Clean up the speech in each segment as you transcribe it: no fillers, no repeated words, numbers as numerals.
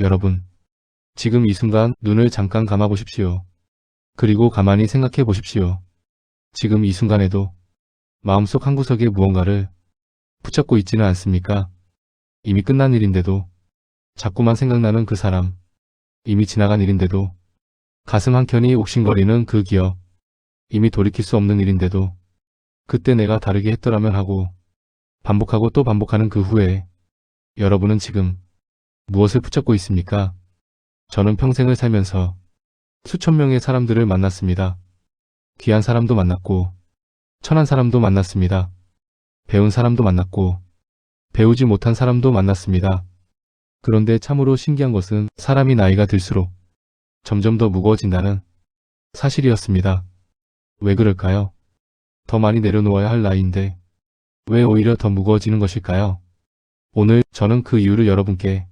여러분, 지금 이 순간 눈을 잠깐 감아 보십시오. 그리고 가만히 생각해 보십시오. 지금 이 순간에도 마음속 한구석에 무언가를 붙잡고 있지는 않습니까? 이미 끝난 일인데도 자꾸만 생각나는 그 사람, 이미 지나간 일인데도 가슴 한켠이 옥신거리는 그 기억, 이미 돌이킬 수 없는 일인데도 그때 내가 다르게 했더라면 하고 반복하고 또 반복하는 그 후에 여러분은 지금 무엇을 붙잡고 있습니까? 저는 평생을 살면서 수천 명의 사람들을 만났습니다. 귀한 사람도 만났고 천한 사람도 만났습니다. 배운 사람도 만났고 배우지 못한 사람도 만났습니다. 그런데 참으로 신기한 것은 사람이 나이가 들수록 점점 더 무거워진다는 사실이었습니다. 왜 그럴까요? 더 많이 내려놓아야 할 나이인데 왜 오히려 더 무거워지는 것일까요? 오늘 저는 그 이유를 여러분께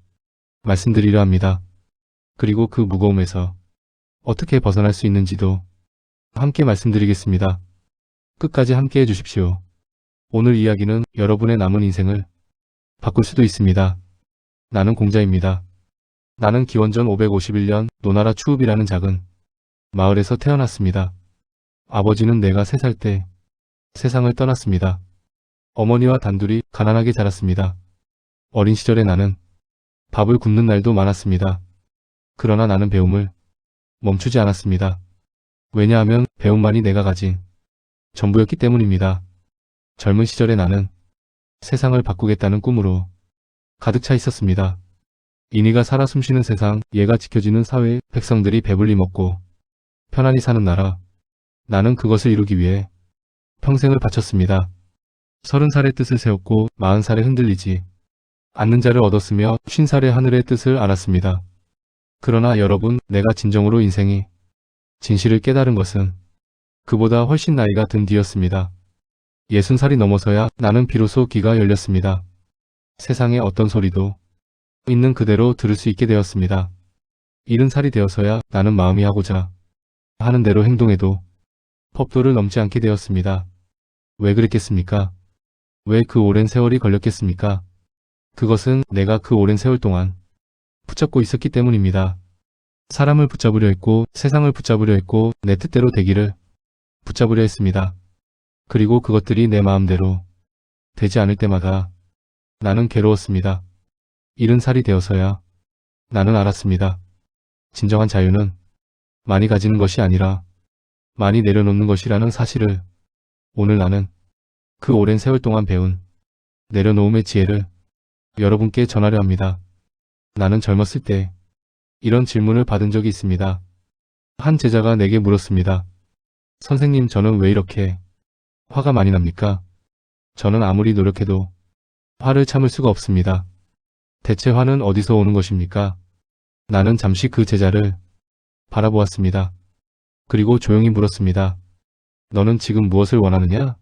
말씀드리려 합니다. 그리고 그 무거움에서 어떻게 벗어날 수 있는지도 함께 말씀드리겠습니다. 끝까지 함께 해주십시오. 오늘 이야기는 여러분의 남은 인생을 바꿀 수도 있습니다. 나는 공자입니다. 나는 기원전 551년 노나라 추읍이라는 작은 마을에서 태어났습니다. 아버지는 내가 3살 때 세상을 떠났습니다. 어머니와 단둘이 가난하게 자랐습니다. 어린 시절에 나는 밥을 굶는 날도 많았습니다. 그러나 나는 배움을 멈추지 않았습니다. 왜냐하면 배움만이 내가 가진 전부였기 때문입니다. 젊은 시절에 나는 세상을 바꾸겠다는 꿈으로 가득 차 있었습니다. 인이가 살아 숨쉬는 세상, 예가 지켜지는 사회, 백성들이 배불리 먹고 편안히 사는 나라, 나는 그것을 이루기 위해 평생을 바쳤습니다. 30살의 뜻을 세웠고 40살에 흔들리지 않는 자를 얻었으며 50살의 하늘의 뜻을 알았습니다. 그러나 여러분, 내가 진정으로 인생이 진실을 깨달은 것은 그보다 훨씬 나이가 든 뒤였습니다. 60살이 넘어서야 나는 비로소 귀가 열렸습니다. 세상의 어떤 소리도 있는 그대로 들을 수 있게 되었습니다. 70살이 되어서야 나는 마음이 하고자 하는 대로 행동해도 법도를 넘지 않게 되었습니다. 왜 그랬겠습니까? 왜 그 오랜 세월이 걸렸겠습니까? 그것은 내가 그 오랜 세월 동안 붙잡고 있었기 때문입니다. 사람을 붙잡으려 했고 세상을 붙잡으려 했고 내 뜻대로 되기를 붙잡으려 했습니다. 그리고 그것들이 내 마음대로 되지 않을 때마다 나는 괴로웠습니다. 70살이 되어서야 나는 알았습니다. 진정한 자유는 많이 가지는 것이 아니라 많이 내려놓는 것이라는 사실을. 오늘 나는 그 오랜 세월 동안 배운 내려놓음의 지혜를 여러분께 전하려 합니다. 나는 젊었을 때 이런 질문을 받은 적이 있습니다. 한 제자가 내게 물었습니다. 선생님, 저는 왜 이렇게 화가 많이 납니까? 저는 아무리 노력해도 화를 참을 수가 없습니다. 대체 화는 어디서 오는 것입니까? 나는 잠시 그 제자를 바라보았습니다. 그리고 조용히 물었습니다. 너는 지금 무엇을 원하느냐?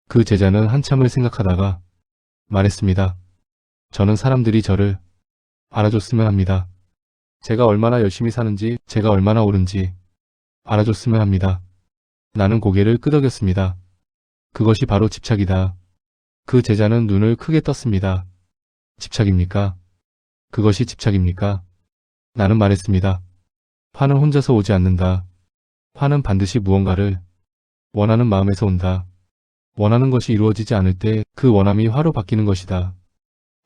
그 제자는 한참을 생각하다가 말했습니다. 저는 사람들이 저를 알아줬으면 합니다. 제가 얼마나 열심히 사는지, 제가 얼마나 옳은지 알아줬으면 합니다. 나는 고개를 끄덕였습니다. 그것이 바로 집착이다. 그 제자는 눈을 크게 떴습니다. 집착입니까? 그것이 집착입니까? 나는 말했습니다. 화는 혼자서 오지 않는다. 화는 반드시 무언가를 원하는 마음에서 온다. 원하는 것이 이루어지지 않을 때 그 원함이 화로 바뀌는 것이다.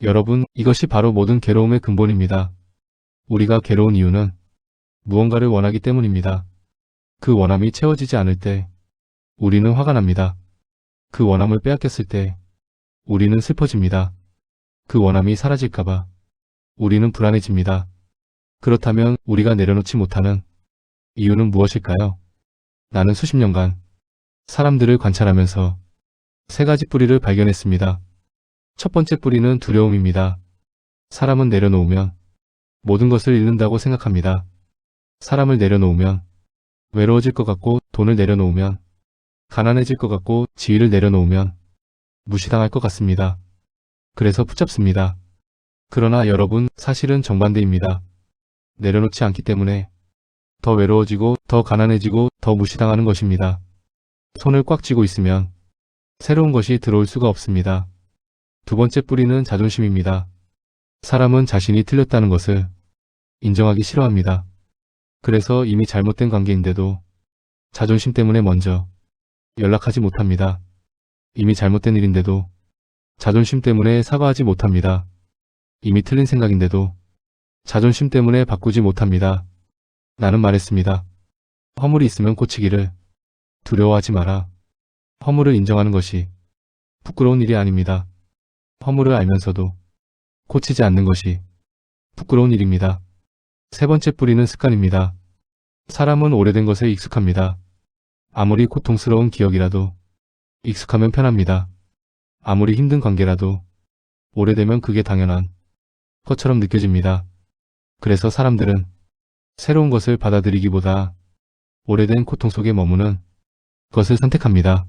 여러분, 이것이 바로 모든 괴로움의 근본입니다. 우리가 괴로운 이유는 무언가를 원하기 때문입니다. 그 원함이 채워지지 않을 때 우리는 화가 납니다. 그 원함을 빼앗겼을 때 우리는 슬퍼집니다. 그 원함이 사라질까봐 우리는 불안해집니다. 그렇다면 우리가 내려놓지 못하는 이유는 무엇일까요? 나는 수십 년간 사람들을 관찰하면서 3가지 뿌리를 발견했습니다. 첫 번째 뿌리는 두려움입니다. 사람은 내려놓으면 모든 것을 잃는다고 생각합니다. 사람을 내려놓으면 외로워질 것 같고, 돈을 내려놓으면 가난해질 것 같고, 지위를 내려놓으면 무시당할 것 같습니다. 그래서 붙잡습니다. 그러나 여러분, 사실은 정반대입니다. 내려놓지 않기 때문에 더 외로워지고, 더 가난해지고, 더 무시당하는 것입니다. 손을 꽉 쥐고 있으면 새로운 것이 들어올 수가 없습니다. 두 번째 뿌리는 자존심입니다. 사람은 자신이 틀렸다는 것을 인정하기 싫어합니다. 그래서 이미 잘못된 관계인데도 자존심 때문에 먼저 연락하지 못합니다. 이미 잘못된 일인데도 자존심 때문에 사과하지 못합니다. 이미 틀린 생각인데도 자존심 때문에 바꾸지 못합니다. 나는 말했습니다. 허물이 있으면 고치기를 두려워하지 마라. 허물을 인정하는 것이 부끄러운 일이 아닙니다. 허물을 알면서도 고치지 않는 것이 부끄러운 일입니다. 세 번째 뿌리는 습관입니다. 사람은 오래된 것에 익숙합니다. 아무리 고통스러운 기억이라도 익숙하면 편합니다. 아무리 힘든 관계라도 오래되면 그게 당연한 것처럼 느껴집니다. 그래서 사람들은 새로운 것을 받아들이기보다 오래된 고통 속에 머무는 것을 선택합니다.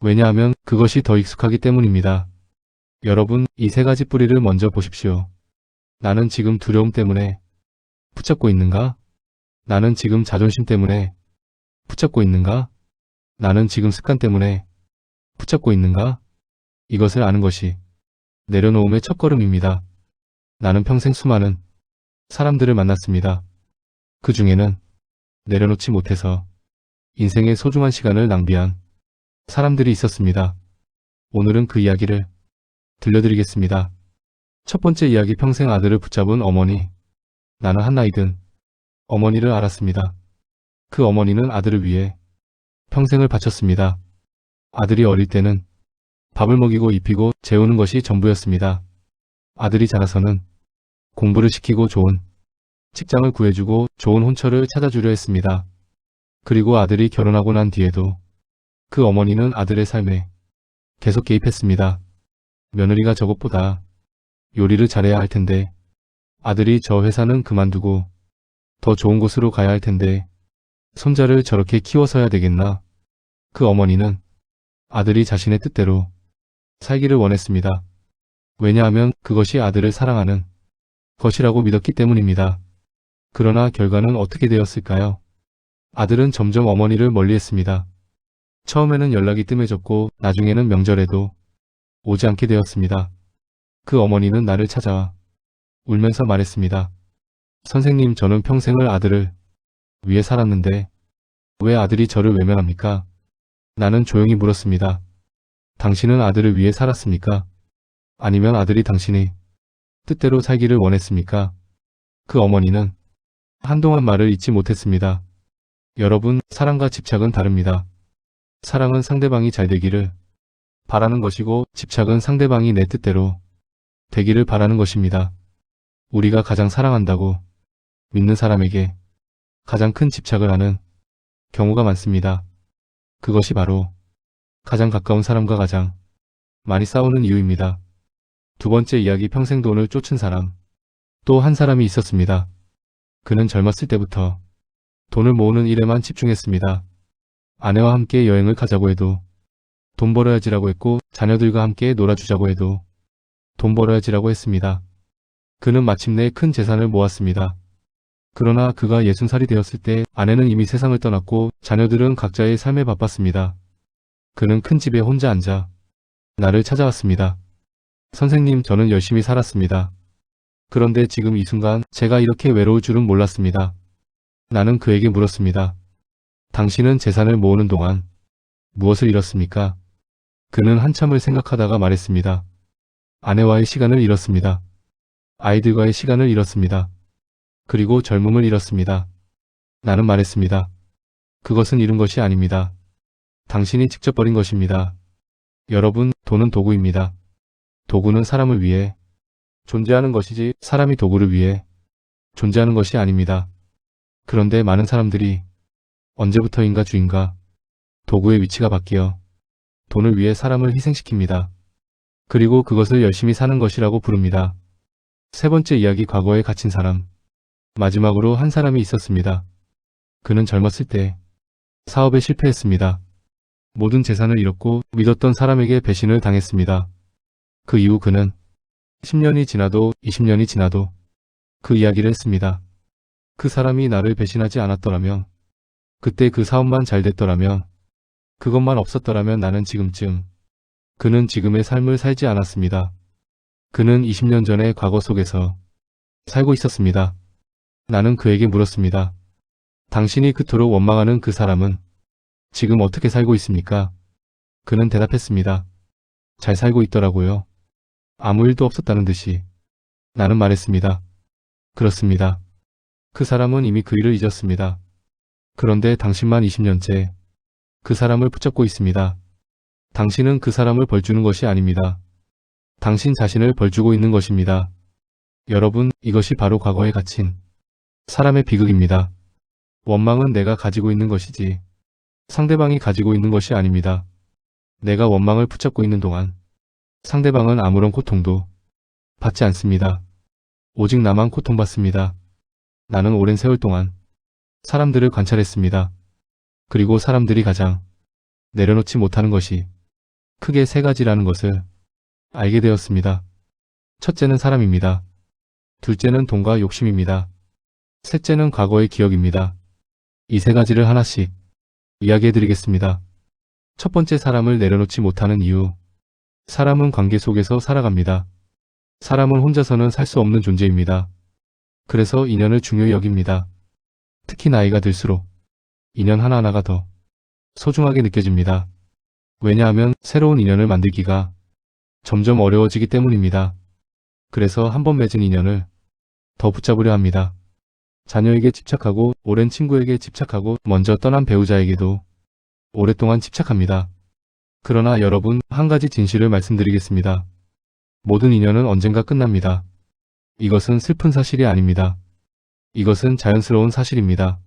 왜냐하면 그것이 더 익숙하기 때문입니다. 여러분, 이 세 가지 뿌리를 먼저 보십시오. 나는 지금 두려움 때문에 붙잡고 있는가? 나는 지금 자존심 때문에 붙잡고 있는가? 나는 지금 습관 때문에 붙잡고 있는가? 이것을 아는 것이 내려놓음의 첫걸음입니다. 나는 평생 수많은 사람들을 만났습니다. 그 중에는 내려놓지 못해서 인생의 소중한 시간을 낭비한 사람들이 있었습니다. 오늘은 그 이야기를 들려드리겠습니다. 첫 번째 이야기, 평생 아들을 붙잡은 어머니. 나는 한 나이 든 어머니를 알았습니다. 그 어머니는 아들을 위해 평생을 바쳤습니다. 아들이 어릴 때는 밥을 먹이고 입히고 재우는 것이 전부였습니다. 아들이 자라서는 공부를 시키고 좋은 직장을 구해주고 좋은 혼처를 찾아주려 했습니다. 그리고 아들이 결혼하고 난 뒤에도 그 어머니는 아들의 삶에 계속 개입했습니다. 며느리가 저것보다 요리를 잘해야 할 텐데, 아들이 저 회사는 그만두고 더 좋은 곳으로 가야 할 텐데 손자를 저렇게 키워서야 되겠나. 그 어머니는 아들이 자신의 뜻대로 살기를 원했습니다. 왜냐하면 그것이 아들을 사랑하는 것이라고 믿었기 때문입니다. 그러나 결과는 어떻게 되었을까요? 아들은 점점 어머니를 멀리했습니다. 처음에는 연락이 뜸해졌고 나중에는 명절에도 오지 않게 되었습니다. 그 어머니는 나를 찾아와 울면서 말했습니다. 선생님, 저는 평생을 아들을 위해 살았는데 왜 아들이 저를 외면합니까? 나는 조용히 물었습니다. 당신은 아들을 위해 살았습니까? 아니면 아들이 당신의 뜻대로 살기를 원했습니까? 그 어머니는 한동안 말을 잇지 못했습니다. 여러분, 사랑과 집착은 다릅니다. 사랑은 상대방이 잘 되기를 바라는 것이고, 집착은 상대방이 내 뜻대로 되기를 바라는 것입니다. 우리가 가장 사랑한다고 믿는 사람에게 가장 큰 집착을 하는 경우가 많습니다. 그것이 바로 가장 가까운 사람과 가장 많이 싸우는 이유입니다. 두 번째 이야기, 평생 돈을 쫓은 사람. 또 한 사람이 있었습니다. 그는 젊었을 때부터 돈을 모으는 일에만 집중했습니다. 아내와 함께 여행을 가자고 해도 돈 벌어야지라고 했고, 자녀들과 함께 놀아주자고 해도 돈 벌어야지라고 했습니다. 그는 마침내 큰 재산을 모았습니다. 그러나 그가 60살이 되었을 때 아내는 이미 세상을 떠났고 자녀들은 각자의 삶에 바빴습니다. 그는 큰 집에 혼자 앉아 나를 찾아왔습니다. 선생님, 저는 열심히 살았습니다. 그런데 지금 이 순간 제가 이렇게 외로울 줄은 몰랐습니다. 나는 그에게 물었습니다. 당신은 재산을 모으는 동안 무엇을 잃었습니까? 그는 한참을 생각하다가 말했습니다. 아내와의 시간을 잃었습니다. 아이들과의 시간을 잃었습니다. 그리고 젊음을 잃었습니다. 나는 말했습니다. 그것은 잃은 것이 아닙니다. 당신이 직접 버린 것입니다. 여러분, 돈은 도구입니다. 도구는 사람을 위해 존재하는 것이지 사람이 도구를 위해 존재하는 것이 아닙니다. 그런데 많은 사람들이 언제부터인가 주인과 도구의 위치가 바뀌어 돈을 위해 사람을 희생시킵니다. 그리고 그것을 열심히 사는 것이라고 부릅니다. 세 번째 이야기, 과거에 갇힌 사람. 마지막으로 한 사람이 있었습니다. 그는 젊었을 때 사업에 실패했습니다. 모든 재산을 잃었고 믿었던 사람에게 배신을 당했습니다. 그 이후 그는 10년이 지나도 20년이 지나도 그 이야기를 했습니다. 그 사람이 나를 배신하지 않았더라면, 그때 그 사업만 잘 됐더라면, 그것만 없었더라면 나는 지금쯤. 그는 지금의 삶을 살지 않았습니다. 그는 20년 전의 과거 속에서 살고 있었습니다. 나는 그에게 물었습니다. 당신이 그토록 원망하는 그 사람은 지금 어떻게 살고 있습니까? 그는 대답했습니다. 잘 살고 있더라고요. 아무 일도 없었다는 듯이. 나는 말했습니다. 그렇습니다. 그 사람은 이미 그 일을 잊었습니다. 그런데 당신만 20년째 그 사람을 붙잡고 있습니다. 당신은 그 사람을 벌주는 것이 아닙니다. 당신 자신을 벌주고 있는 것입니다. 여러분, 이것이 바로 과거에 갇힌 사람의 비극입니다. 원망은 내가 가지고 있는 것이지 상대방이 가지고 있는 것이 아닙니다. 내가 원망을 붙잡고 있는 동안 상대방은 아무런 고통도 받지 않습니다. 오직 나만 고통받습니다. 나는 오랜 세월 동안 사람들을 관찰했습니다. 그리고 사람들이 가장 내려놓지 못하는 것이 크게 세 가지라는 것을 알게 되었습니다. 첫째는 사람입니다. 둘째는 돈과 욕심입니다. 셋째는 과거의 기억입니다. 이 세 가지를 하나씩 이야기해드리겠습니다. 첫 번째, 사람을 내려놓지 못하는 이유. 사람은 관계 속에서 살아갑니다. 사람은 혼자서는 살 수 없는 존재입니다. 그래서 인연을 중요히 여깁니다. 특히 나이가 들수록 인연 하나하나가 더 소중하게 느껴집니다. 왜냐하면 새로운 인연을 만들기가 점점 어려워지기 때문입니다. 그래서 한번 맺은 인연을 더 붙잡으려 합니다. 자녀에게 집착하고 오랜 친구에게 집착하고 먼저 떠난 배우자에게도 오랫동안 집착합니다. 그러나 여러분, 한 가지 진실을 말씀드리겠습니다. 모든 인연은 언젠가 끝납니다. 이것은 슬픈 사실이 아닙니다. 이것은 자연스러운 사실입니다.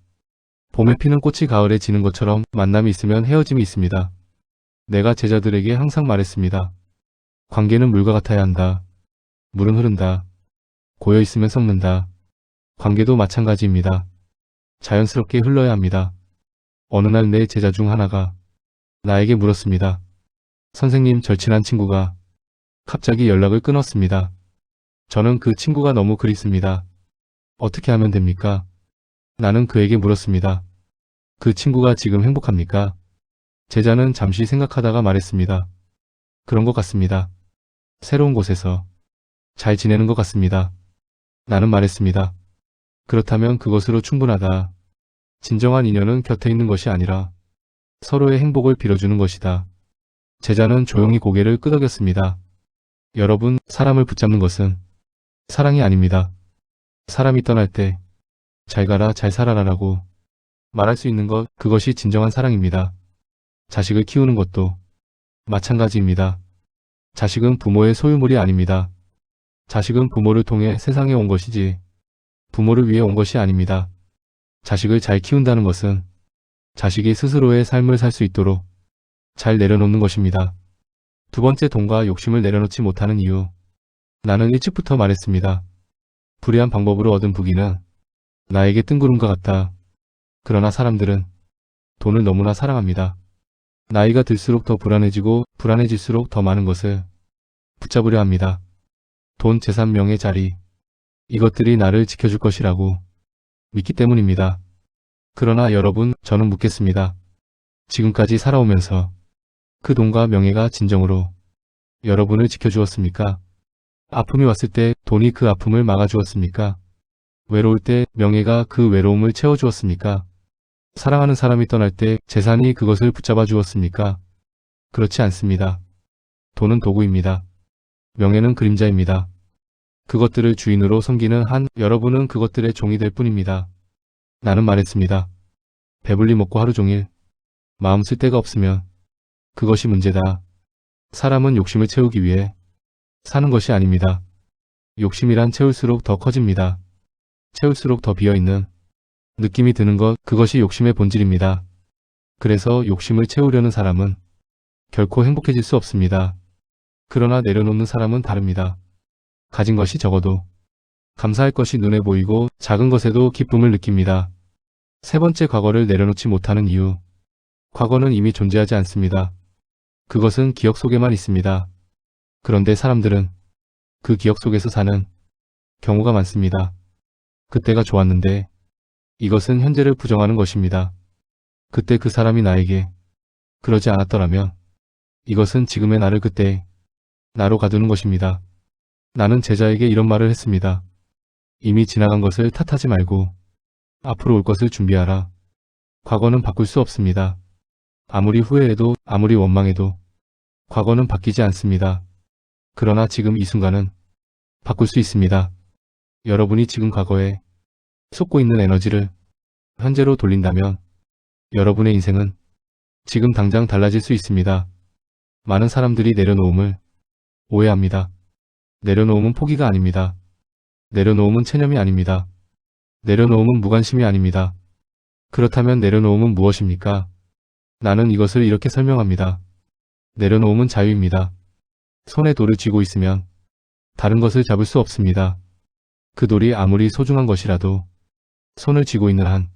봄에 피는 꽃이 가을에 지는 것처럼 만남이 있으면 헤어짐이 있습니다. 내가 제자들에게 항상 말했습니다. 관계는 물과 같아야 한다. 물은 흐른다. 고여있으면 썩는다. 관계도 마찬가지입니다. 자연스럽게 흘러야 합니다. 어느 날 내 제자 중 하나가 나에게 물었습니다. 선생님, 절친한 친구가 갑자기 연락을 끊었습니다. 저는 그 친구가 너무 그립습니다. 어떻게 하면 됩니까? 나는 그에게 물었습니다. 그 친구가 지금 행복합니까? 제자는 잠시 생각하다가 말했습니다. 그런 것 같습니다. 새로운 곳에서 잘 지내는 것 같습니다. 나는 말했습니다. 그렇다면 그것으로 충분하다. 진정한 인연은 곁에 있는 것이 아니라 서로의 행복을 빌어주는 것이다. 제자는 조용히 고개를 끄덕였습니다. 여러분, 사람을 붙잡는 것은 사랑이 아닙니다. 사람이 떠날 때 잘 가라, 잘 살아라라고 말할 수 있는 것, 그것이 진정한 사랑입니다. 자식을 키우는 것도 마찬가지입니다. 자식은 부모의 소유물이 아닙니다. 자식은 부모를 통해 세상에 온 것이지 부모를 위해 온 것이 아닙니다. 자식을 잘 키운다는 것은 자식이 스스로의 삶을 살 수 있도록 잘 내려놓는 것입니다. 두 번째, 돈과 욕심을 내려놓지 못하는 이유. 나는 일찍부터 말했습니다. 불의한 방법으로 얻은 부귀는 나에게 뜬구름과 같다. 그러나 사람들은 돈을 너무나 사랑합니다. 나이가 들수록 더 불안해지고 불안해질수록 더 많은 것을 붙잡으려 합니다. 돈, 재산, 명예, 자리, 이것들이 나를 지켜줄 것이라고 믿기 때문입니다. 그러나 여러분, 저는 묻겠습니다. 지금까지 살아오면서 그 돈과 명예가 진정으로 여러분을 지켜주었습니까? 아픔이 왔을 때 돈이 그 아픔을 막아주었습니까? 외로울 때 명예가 그 외로움을 채워주었습니까? 사랑하는 사람이 떠날 때 재산이 그것을 붙잡아 주었습니까? 그렇지 않습니다. 돈은 도구입니다. 명예는 그림자입니다. 그것들을 주인으로 섬기는 한 여러분은 그것들의 종이 될 뿐입니다. 나는 말했습니다. 배불리 먹고 하루 종일 마음 쓸 데가 없으면 그것이 문제다. 사람은 욕심을 채우기 위해 사는 것이 아닙니다. 욕심이란 채울수록 더 커집니다. 채울수록 더 비어있는 느낌이 드는 것, 그것이 욕심의 본질입니다. 그래서 욕심을 채우려는 사람은 결코 행복해질 수 없습니다. 그러나 내려놓는 사람은 다릅니다. 가진 것이 적어도 감사할 것이 눈에 보이고 작은 것에도 기쁨을 느낍니다. 세 번째, 과거를 내려놓지 못하는 이유. 과거는 이미 존재하지 않습니다. 그것은 기억 속에만 있습니다. 그런데 사람들은 그 기억 속에서 사는 경우가 많습니다. 그때가 좋았는데 이것은 현재를 부정하는 것입니다. 그때 그 사람이 나에게 그러지 않았더라면 이것은 지금의 나를 그때 나로 가두는 것입니다. 나는 제자에게 이런 말을 했습니다. 이미 지나간 것을 탓하지 말고 앞으로 올 것을 준비하라. 과거는 바꿀 수 없습니다. 아무리 후회해도 아무리 원망해도 과거는 바뀌지 않습니다. 그러나 지금 이 순간은 바꿀 수 있습니다. 여러분이 지금 과거에 쏟고 있는 에너지를 현재로 돌린다면 여러분의 인생은 지금 당장 달라질 수 있습니다. 많은 사람들이 내려놓음을 오해합니다. 내려놓음은 포기가 아닙니다. 내려놓음은 체념이 아닙니다. 내려놓음은 무관심이 아닙니다. 그렇다면 내려놓음은 무엇입니까? 나는 이것을 이렇게 설명합니다. 내려놓음은 자유입니다. 손에 돌을 쥐고 있으면 다른 것을 잡을 수 없습니다. 그 돌이 아무리 소중한 것이라도 손을 쥐고 있는 한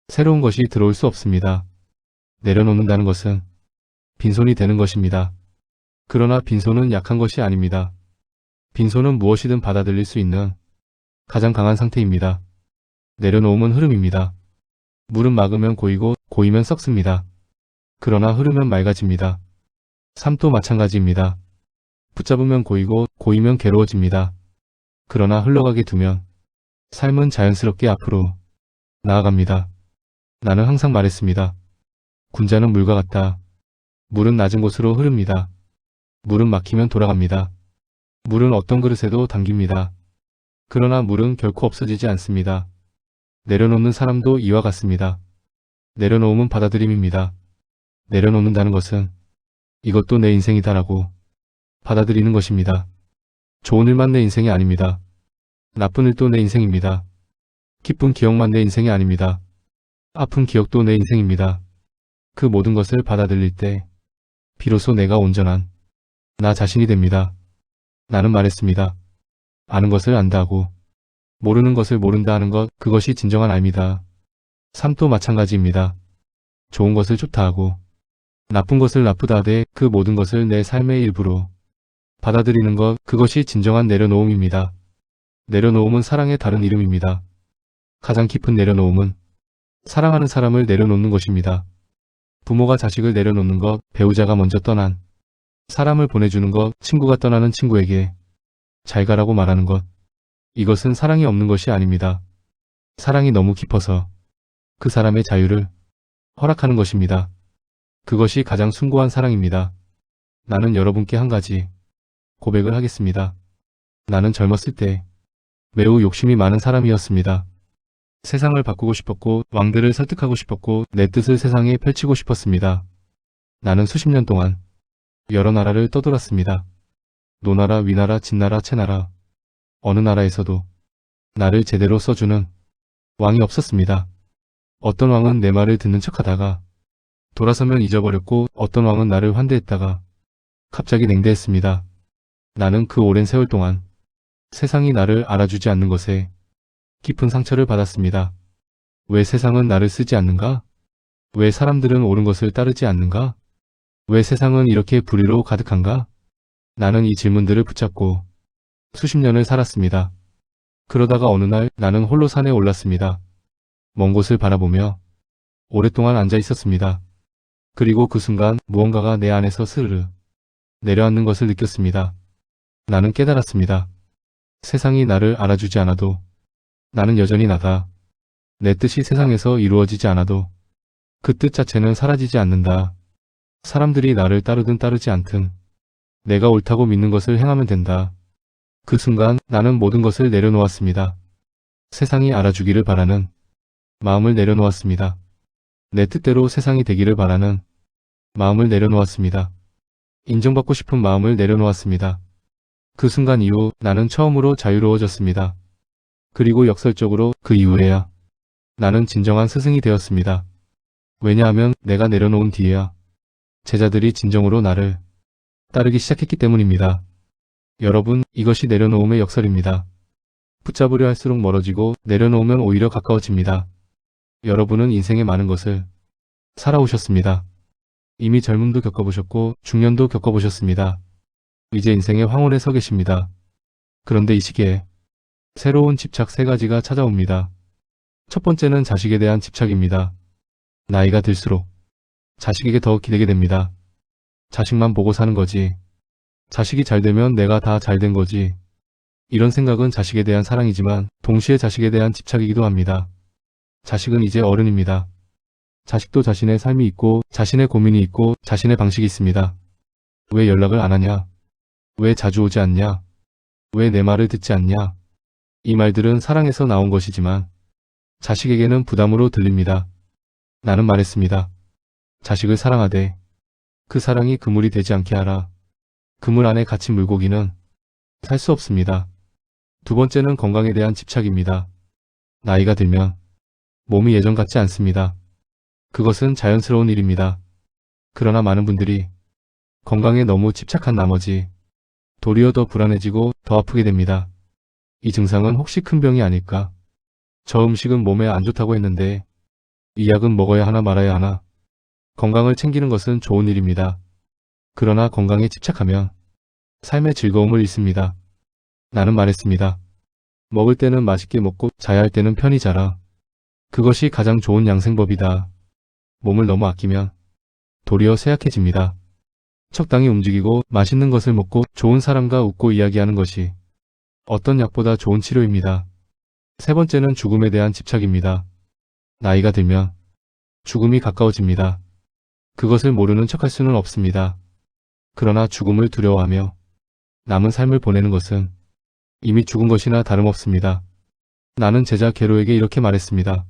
새로운 것이 들어올 수 없습니다. 내려놓는다는 것은 빈손이 되는 것입니다. 그러나 빈손은 약한 것이 아닙니다. 빈손은 무엇이든 받아들일 수 있는 가장 강한 상태입니다. 내려놓음은 흐름입니다. 물은 막으면 고이고 고이면 썩습니다. 그러나 흐르면 맑아집니다. 삶도 마찬가지입니다. 붙잡으면 고이고 고이면 괴로워집니다. 그러나 흘러가게 두면 삶은 자연스럽게 앞으로 나아갑니다. 나는 항상 말했습니다. 군자는 물과 같다. 물은 낮은 곳으로 흐릅니다. 물은 막히면 돌아갑니다. 물은 어떤 그릇에도 담깁니다. 그러나 물은 결코 없어지지 않습니다. 내려놓는 사람도 이와 같습니다. 내려놓음은 받아들임입니다. 내려놓는다는 것은 이것도 내 인생이다라고 받아들이는 것입니다. 좋은 일만 내 인생이 아닙니다. 나쁜 일도 내 인생입니다. 기쁜 기억만 내 인생이 아닙니다. 아픈 기억도 내 인생입니다. 그 모든 것을 받아들일 때 비로소 내가 온전한 나 자신이 됩니다. 나는 말했습니다. 아는 것을 안다 하고 모르는 것을 모른다 하는 것, 그것이 진정한 알미다. 삶도 마찬가지입니다. 좋은 것을 좋다 하고 나쁜 것을 나쁘다 하되 그 모든 것을 내 삶의 일부로 받아들이는 것, 그것이 진정한 내려놓음입니다. 내려놓음은 사랑의 다른 이름입니다. 가장 깊은 내려놓음은 사랑하는 사람을 내려놓는 것입니다. 부모가 자식을 내려놓는 것, 배우자가 먼저 떠난 사람을 보내주는 것, 친구가 떠나는 친구에게 잘 가라고 말하는 것, 이것은 사랑이 없는 것이 아닙니다. 사랑이 너무 깊어서 그 사람의 자유를 허락하는 것입니다. 그것이 가장 숭고한 사랑입니다. 나는 여러분께 한 가지 고백을 하겠습니다. 나는 젊었을 때 매우 욕심이 많은 사람이었습니다. 세상을 바꾸고 싶었고 왕들을 설득하고 싶었고 내 뜻을 세상에 펼치고 싶었습니다. 나는 수십 년 동안 여러 나라를 떠돌았습니다. 노나라, 위나라, 진나라, 채나라, 어느 나라에서도 나를 제대로 써주는 왕이 없었습니다. 어떤 왕은 내 말을 듣는 척하다가 돌아서면 잊어버렸고 어떤 왕은 나를 환대했다가 갑자기 냉대했습니다. 나는 그 오랜 세월 동안 세상이 나를 알아주지 않는 것에 깊은 상처를 받았습니다. 왜 세상은 나를 쓰지 않는가? 왜 사람들은 옳은 것을 따르지 않는가? 왜 세상은 이렇게 불의로 가득한가? 나는 이 질문들을 붙잡고 수십 년을 살았습니다. 그러다가 어느 날 나는 홀로 산에 올랐습니다. 먼 곳을 바라보며 오랫동안 앉아 있었습니다. 그리고 그 순간 무언가가 내 안에서 스르르 내려앉는 것을 느꼈습니다. 나는 깨달았습니다. 세상이 나를 알아주지 않아도 나는 여전히 나다. 내 뜻이 세상에서 이루어지지 않아도 그 뜻 자체는 사라지지 않는다. 사람들이 나를 따르든 따르지 않든 내가 옳다고 믿는 것을 행하면 된다. 그 순간 나는 모든 것을 내려놓았습니다. 세상이 알아주기를 바라는 마음을 내려놓았습니다. 내 뜻대로 세상이 되기를 바라는 마음을 내려놓았습니다. 인정받고 싶은 마음을 내려놓았습니다. 그 순간 이후 나는 처음으로 자유로워졌습니다. 그리고 역설적으로 그 이후에야 나는 진정한 스승이 되었습니다. 왜냐하면 내가 내려놓은 뒤에야 제자들이 진정으로 나를 따르기 시작했기 때문입니다. 여러분, 이것이 내려놓음의 역설입니다. 붙잡으려 할수록 멀어지고 내려놓으면 오히려 가까워집니다. 여러분은 인생의 많은 것을 살아오셨습니다. 이미 젊음도 겪어보셨고 중년도 겪어보셨습니다. 이제 인생의 황홀에 서 계십니다. 그런데 이 시기에 새로운 집착 3가지가 찾아옵니다. 첫 번째는 자식에 대한 집착입니다. 나이가 들수록 자식에게 더 기대게 됩니다. 자식만 보고 사는 거지. 자식이 잘 되면 내가 다 잘 된 거지. 이런 생각은 자식에 대한 사랑이지만 동시에 자식에 대한 집착이기도 합니다. 자식은 이제 어른입니다. 자식도 자신의 삶이 있고 자신의 고민이 있고 자신의 방식이 있습니다. 왜 연락을 안 하냐? 왜 자주 오지 않냐? 왜 내 말을 듣지 않냐? 이 말들은 사랑에서 나온 것이지만 자식에게는 부담으로 들립니다. 나는 말했습니다. 자식을 사랑하되 그 사랑이 그물이 되지 않게 하라. 그물 안에 갇힌 물고기는 살 수 없습니다. 두 번째는 건강에 대한 집착입니다. 나이가 들면 몸이 예전 같지 않습니다. 그것은 자연스러운 일입니다. 그러나 많은 분들이 건강에 너무 집착한 나머지 도리어 더 불안해지고 더 아프게 됩니다. 이 증상은 혹시 큰 병이 아닐까? 저 음식은 몸에 안 좋다고 했는데 이 약은 먹어야 하나 말아야 하나? 건강을 챙기는 것은 좋은 일입니다. 그러나 건강에 집착하면 삶의 즐거움을 잃습니다. 나는 말했습니다. 먹을 때는 맛있게 먹고 자야 할 때는 편히 자라. 그것이 가장 좋은 양생법이다. 몸을 너무 아끼면 도리어 쇠약해집니다. 적당히 움직이고 맛있는 것을 먹고 좋은 사람과 웃고 이야기하는 것이 어떤 약보다 좋은 치료입니다. 세 번째는 죽음에 대한 집착입니다. 나이가 들면 죽음이 가까워집니다. 그것을 모르는 척할 수는 없습니다. 그러나 죽음을 두려워하며 남은 삶을 보내는 것은 이미 죽은 것이나 다름없습니다. 나는 제자 게로에게 이렇게 말했습니다.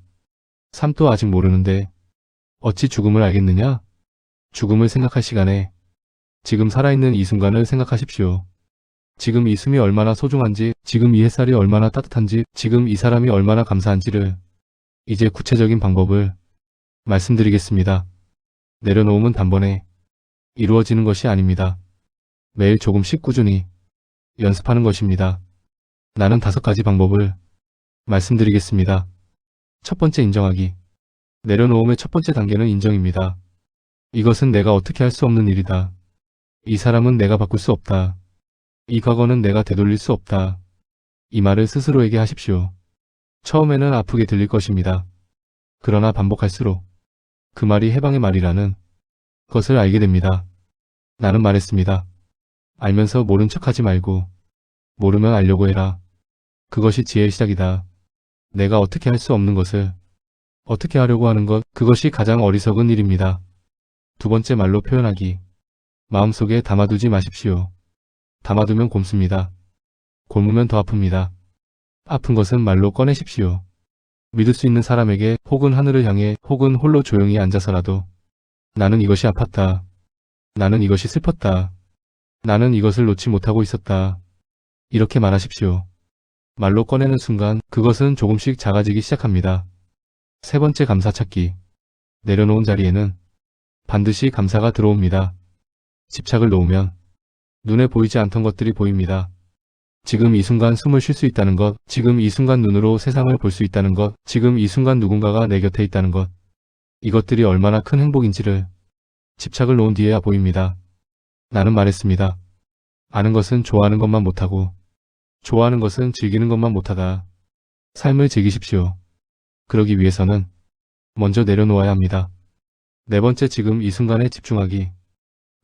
삶도 아직 모르는데 어찌 죽음을 알겠느냐? 죽음을 생각할 시간에 지금 살아있는 이 순간을 생각하십시오. 지금 이 숨이 얼마나 소중한지, 지금 이 햇살이 얼마나 따뜻한지, 지금 이 사람이 얼마나 감사한지를 이제 구체적인 방법을 말씀드리겠습니다. 내려놓음은 단번에 이루어지는 것이 아닙니다. 매일 조금씩 꾸준히 연습하는 것입니다. 나는 5가지 방법을 말씀드리겠습니다. 첫 번째, 인정하기. 내려놓음의 첫 번째 단계는 인정입니다. 이것은 내가 어떻게 할 수 없는 일이다. 이 사람은 내가 바꿀 수 없다. 이 과거는 내가 되돌릴 수 없다. 이 말을 스스로에게 하십시오. 처음에는 아프게 들릴 것입니다. 그러나 반복할수록 그 말이 해방의 말이라는 것을 알게 됩니다. 나는 말했습니다. 알면서 모른 척하지 말고 모르면 알려고 해라. 그것이 지혜의 시작이다. 내가 어떻게 할 수 없는 것을 어떻게 하려고 하는 것, 그것이 가장 어리석은 일입니다. 두 번째, 말로 표현하기. 마음속에 담아두지 마십시오. 담아두면 곪습니다. 곪으면 더 아픕니다. 아픈 것은 말로 꺼내십시오. 믿을 수 있는 사람에게 혹은 하늘을 향해 혹은 홀로 조용히 앉아서라도 나는 이것이 아팠다. 나는 이것이 슬펐다. 나는 이것을 놓지 못하고 있었다. 이렇게 말하십시오. 말로 꺼내는 순간 그것은 조금씩 작아지기 시작합니다. 세 번째, 감사 찾기. 내려놓은 자리에는 반드시 감사가 들어옵니다. 집착을 놓으면 눈에 보이지 않던 것들이 보입니다. 지금 이 순간 숨을 쉴 수 있다는 것, 지금 이 순간 눈으로 세상을 볼 수 있다는 것, 지금 이 순간 누군가가 내 곁에 있다는 것, 이것들이 얼마나 큰 행복인지를 집착을 놓은 뒤에야 보입니다. 나는 말했습니다. 아는 것은 좋아하는 것만 못하고 좋아하는 것은 즐기는 것만 못하다. 삶을 즐기십시오. 그러기 위해서는 먼저 내려놓아야 합니다. 네 번째, 지금 이 순간에 집중하기.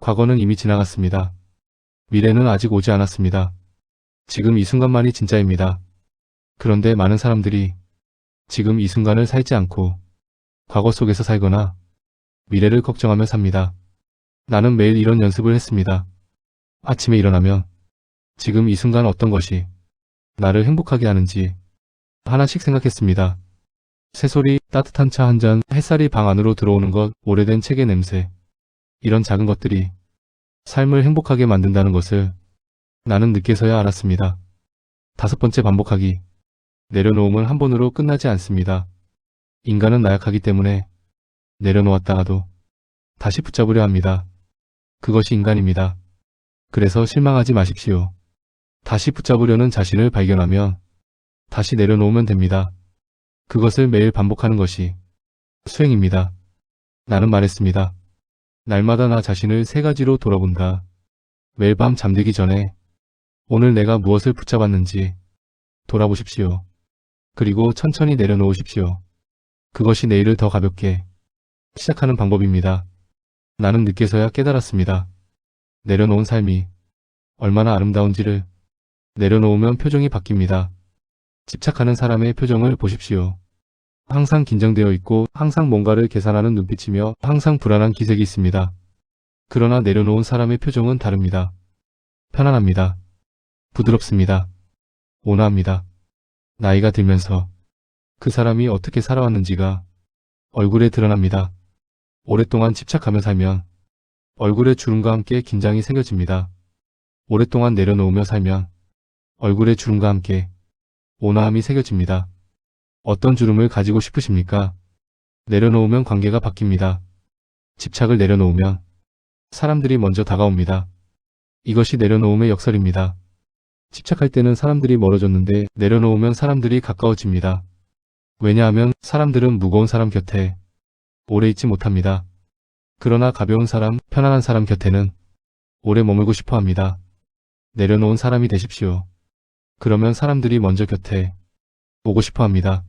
과거는 이미 지나갔습니다. 미래는 아직 오지 않았습니다. 지금 이 순간만이 진짜입니다. 그런데 많은 사람들이 지금 이 순간을 살지 않고 과거 속에서 살거나 미래를 걱정하며 삽니다. 나는 매일 이런 연습을 했습니다. 아침에 일어나면 지금 이 순간 어떤 것이 나를 행복하게 하는지 하나씩 생각했습니다. 새소리, 따뜻한 차 한 잔, 햇살이 방 안으로 들어오는 것, 오래된 책의 냄새. 이런 작은 것들이 삶을 행복하게 만든다는 것을 나는 늦게서야 알았습니다. 5번째, 반복하기. 내려놓음은 한 번으로 끝나지 않습니다. 인간은 나약하기 때문에 내려놓았다가도 다시 붙잡으려 합니다. 그것이 인간입니다. 그래서 실망하지 마십시오. 다시 붙잡으려는 자신을 발견하면 다시 내려놓으면 됩니다. 그것을 매일 반복하는 것이 수행입니다. 나는 말했습니다. 날마다 나 자신을 3가지로 돌아본다. 매일 밤 잠들기 전에 오늘 내가 무엇을 붙잡았는지 돌아보십시오. 그리고 천천히 내려놓으십시오. 그것이 내일을 더 가볍게 시작하는 방법입니다. 나는 늦게서야 깨달았습니다. 내려놓은 삶이 얼마나 아름다운지를 내려놓으면 표정이 바뀝니다. 집착하는 사람의 표정을 보십시오. 항상 긴장되어 있고 항상 뭔가를 계산하는 눈빛이며 항상 불안한 기색이 있습니다. 그러나 내려놓은 사람의 표정은 다릅니다. 편안합니다. 부드럽습니다. 온화합니다. 나이가 들면서 그 사람이 어떻게 살아왔는지가 얼굴에 드러납니다. 오랫동안 집착하며 살면 얼굴에 주름과 함께 긴장이 새겨집니다. 오랫동안 내려놓으며 살면 얼굴에 주름과 함께 온화함이 새겨집니다. 어떤 주름을 가지고 싶으십니까? 내려놓으면 관계가 바뀝니다. 집착을 내려놓으면 사람들이 먼저 다가옵니다. 이것이 내려놓음의 역설입니다. 집착할 때는 사람들이 멀어졌는데 내려놓으면 사람들이 가까워집니다. 왜냐하면 사람들은 무거운 사람 곁에 오래 있지 못합니다. 그러나 가벼운 사람, 편안한 사람 곁에는 오래 머물고 싶어 합니다. 내려놓은 사람이 되십시오. 그러면 사람들이 먼저 곁에 오고 싶어 합니다.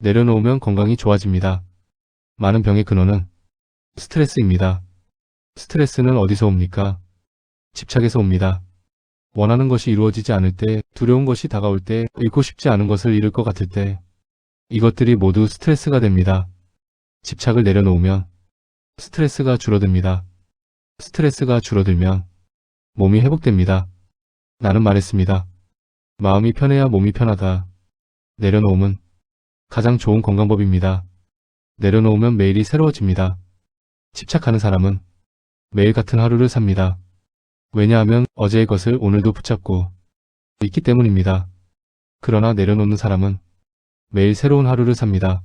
내려놓으면 건강이 좋아집니다. 많은 병의 근원은 스트레스입니다. 스트레스는 어디서 옵니까? 집착에서 옵니다. 원하는 것이 이루어지지 않을 때, 두려운 것이 다가올 때, 잃고 싶지 않은 것을 잃을 것 같을 때, 이것들이 모두 스트레스가 됩니다. 집착을 내려놓으면 스트레스가 줄어듭니다. 스트레스가 줄어들면 몸이 회복됩니다. 나는 말했습니다. 마음이 편해야 몸이 편하다. 내려놓음은 가장 좋은 건강법입니다. 내려놓으면 매일이 새로워집니다. 집착하는 사람은 매일 같은 하루를 삽니다. 왜냐하면 어제의 것을 오늘도 붙잡고 있기 때문입니다. 그러나 내려놓는 사람은 매일 새로운 하루를 삽니다.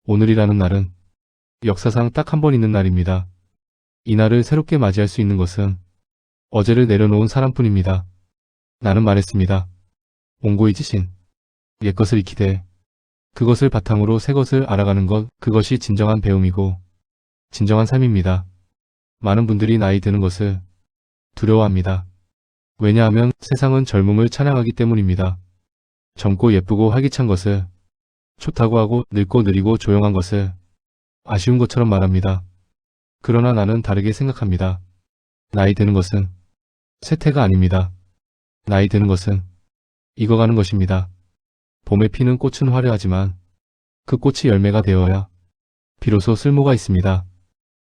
오늘이라는 날은 역사상 딱 한 번 있는 날입니다. 이 날을 새롭게 맞이할 수 있는 것은 어제를 내려놓은 사람뿐입니다. 나는 말했습니다. 옹고이 지신. 옛것을 익히되 그것을 바탕으로 새 것을 알아가는 것, 그것이 진정한 배움이고 진정한 삶입니다. 많은 분들이 나이 드는 것을 두려워합니다. 왜냐하면 세상은 젊음을 찬양하기 때문입니다. 젊고 예쁘고 활기찬 것을 좋다고 하고 늙고 느리고 조용한 것을 아쉬운 것처럼 말합니다. 그러나 나는 다르게 생각합니다. 나이 드는 것은 쇠퇴가 아닙니다. 나이 드는 것은 익어가는 것입니다. 봄에 피는 꽃은 화려하지만 그 꽃이 열매가 되어야 비로소 쓸모가 있습니다.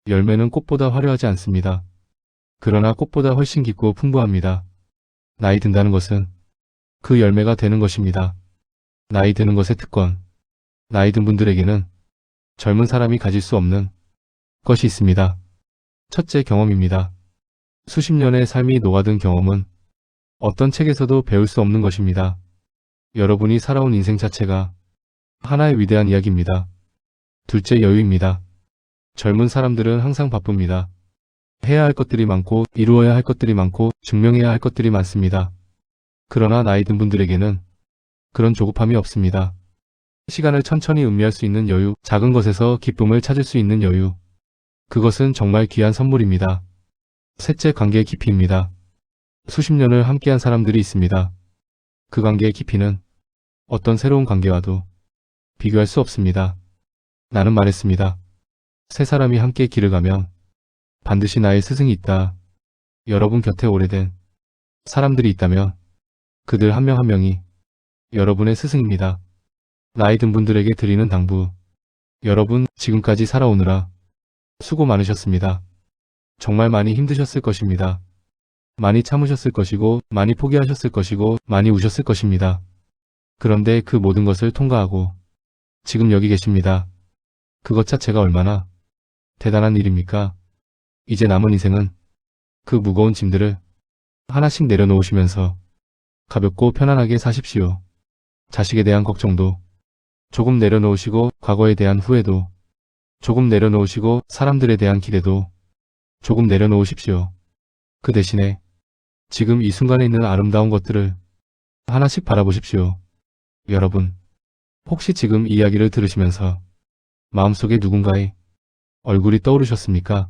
열매는 꽃보다 화려하지 않습니다. 그러나 꽃보다 훨씬 깊고 풍부합니다. 나이 든다는 것은 그 열매가 되는 것입니다. 나이 드는 것의 특권. 나이 든 분들에게는 젊은 사람이 가질 수 없는 것이 있습니다. 첫째, 경험입니다. 수십 년의 삶이 녹아든 경험은 어떤 책에서도 배울 수 없는 것입니다. 여러분이 살아온 인생 자체가 하나의 위대한 이야기입니다. 둘째, 여유입니다. 젊은 사람들은 항상 바쁩니다. 해야 할 것들이 많고 이루어야 할 것들이 많고 증명해야 할 것들이 많습니다. 그러나 나이 든 분들에게는 그런 조급함이 없습니다. 시간을 천천히 음미할 수 있는 여유, 작은 것에서 기쁨을 찾을 수 있는 여유. 그것은 정말 귀한 선물입니다. 셋째, 관계의 깊이입니다. 수십 년을 함께한 사람들이 있습니다. 그 관계의 깊이는 어떤 새로운 관계와도 비교할 수 없습니다. 나는 말했습니다. 세 사람이 함께 길을 가면 반드시 나의 스승이 있다. 여러분 곁에 오래된 사람들이 있다면 그들 한 명 한 명이 여러분의 스승입니다. 나이 든 분들에게 드리는 당부. 여러분, 지금까지 살아오느라 수고 많으셨습니다. 정말 많이 힘드셨을 것입니다. 많이 참으셨을 것이고, 많이 포기하셨을 것이고, 많이 우셨을 것입니다. 그런데 그 모든 것을 통과하고 지금 여기 계십니다. 그것 자체가 얼마나 대단한 일입니까? 이제 남은 인생은 그 무거운 짐들을 하나씩 내려놓으시면서 가볍고 편안하게 사십시오. 자식에 대한 걱정도 조금 내려놓으시고, 과거에 대한 후회도 조금 내려놓으시고, 사람들에 대한 기대도 조금 내려놓으십시오. 그 대신에 지금 이 순간에 있는 아름다운 것들을 하나씩 바라보십시오. 여러분, 혹시 지금 이 이야기를 들으시면서 마음속에 누군가의 얼굴이 떠오르셨습니까?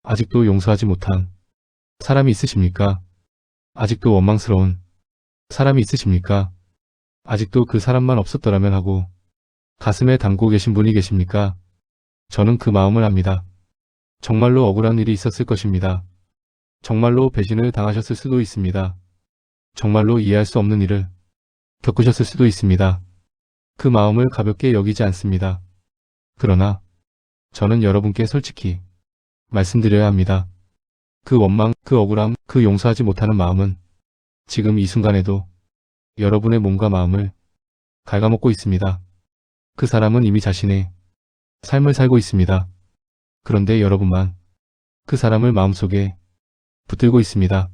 아직도 용서하지 못한 사람이 있으십니까? 아직도 원망스러운 사람이 있으십니까? 아직도 그 사람만 없었더라면 하고 가슴에 담고 계신 분이 계십니까? 저는 그 마음을 압니다. 정말로 억울한 일이 있었을 것입니다. 정말로 배신을 당하셨을 수도 있습니다. 정말로 이해할 수 없는 일을 겪으셨을 수도 있습니다. 그 마음을 가볍게 여기지 않습니다. 그러나 저는 여러분께 솔직히 말씀드려야 합니다. 그 원망, 그 억울함, 그 용서하지 못하는 마음은 지금 이 순간에도 여러분의 몸과 마음을 갉아먹고 있습니다. 그 사람은 이미 자신의 삶을 살고 있습니다. 그런데 여러분만 그 사람을 마음속에 붙들고 있습니다.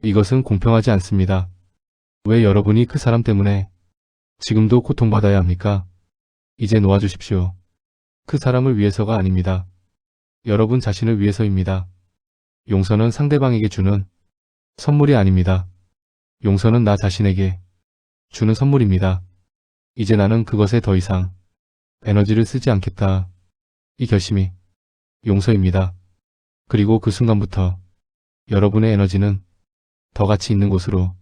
이것은 공평하지 않습니다. 왜 여러분이 그 사람 때문에 지금도 고통받아야 합니까? 이제 놓아주십시오. 그 사람을 위해서가 아닙니다. 여러분 자신을 위해서입니다. 용서는 상대방에게 주는 선물이 아닙니다. 용서는 나 자신에게 주는 선물입니다. 이제 나는 그것에 더 이상 에너지를 쓰지 않겠다. 이 결심이 용서입니다. 그리고 그 순간부터 여러분의 에너지는 더 가치 있는 곳으로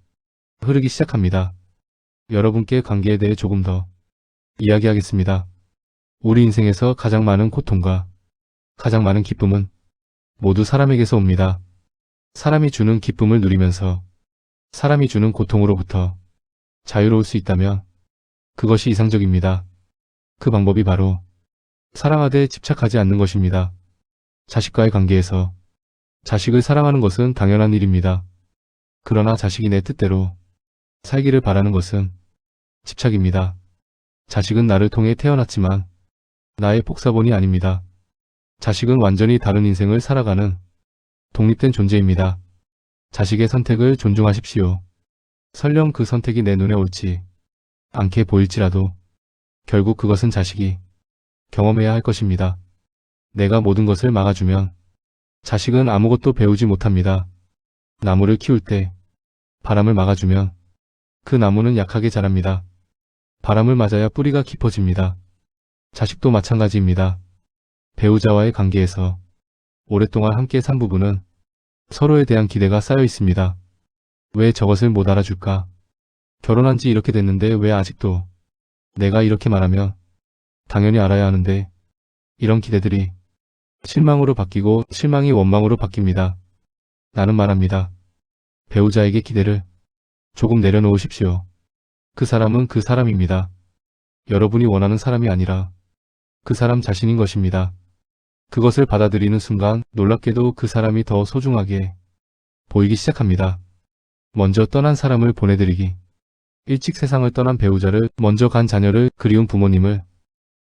흐르기 시작합니다. 여러분께 관계에 대해 조금 더 이야기하겠습니다. 우리 인생에서 가장 많은 고통과 가장 많은 기쁨은 모두 사람에게서 옵니다. 사람이 주는 기쁨을 누리면서 사람이 주는 고통으로부터 자유로울 수 있다면 그것이 이상적입니다. 그 방법이 바로 사랑하되 집착하지 않는 것입니다. 자식과의 관계에서 자식을 사랑하는 것은 당연한 일입니다. 그러나 자식이 내 뜻대로 살기를 바라는 것은 집착입니다. 자식은 나를 통해 태어났지만 나의 복사본이 아닙니다. 자식은 완전히 다른 인생을 살아가는 독립된 존재입니다. 자식의 선택을 존중하십시오. 설령 그 선택이 내 눈에 옳지 않게 보일지라도 결국 그것은 자식이 경험해야 할 것입니다. 내가 모든 것을 막아주면 자식은 아무것도 배우지 못합니다. 나무를 키울 때 바람을 막아주면 그 나무는 약하게 자랍니다. 바람을 맞아야 뿌리가 깊어집니다. 자식도 마찬가지입니다. 배우자와의 관계에서 오랫동안 함께 산 부부는 서로에 대한 기대가 쌓여 있습니다. 왜 저것을 못 알아줄까? 결혼한 지 이렇게 됐는데 왜 아직도 내가 이렇게 말하면 당연히 알아야 하는데 이런 기대들이 실망으로 바뀌고 실망이 원망으로 바뀝니다. 나는 말합니다. 배우자에게 기대를 조금 내려놓으십시오. 그 사람은 그 사람입니다. 여러분이 원하는 사람이 아니라 그 사람 자신인 것입니다. 그것을 받아들이는 순간 놀랍게도 그 사람이 더 소중하게 보이기 시작합니다. 먼저 떠난 사람을 보내드리기, 일찍 세상을 떠난 배우자를, 먼저 간 자녀를, 그리운 부모님을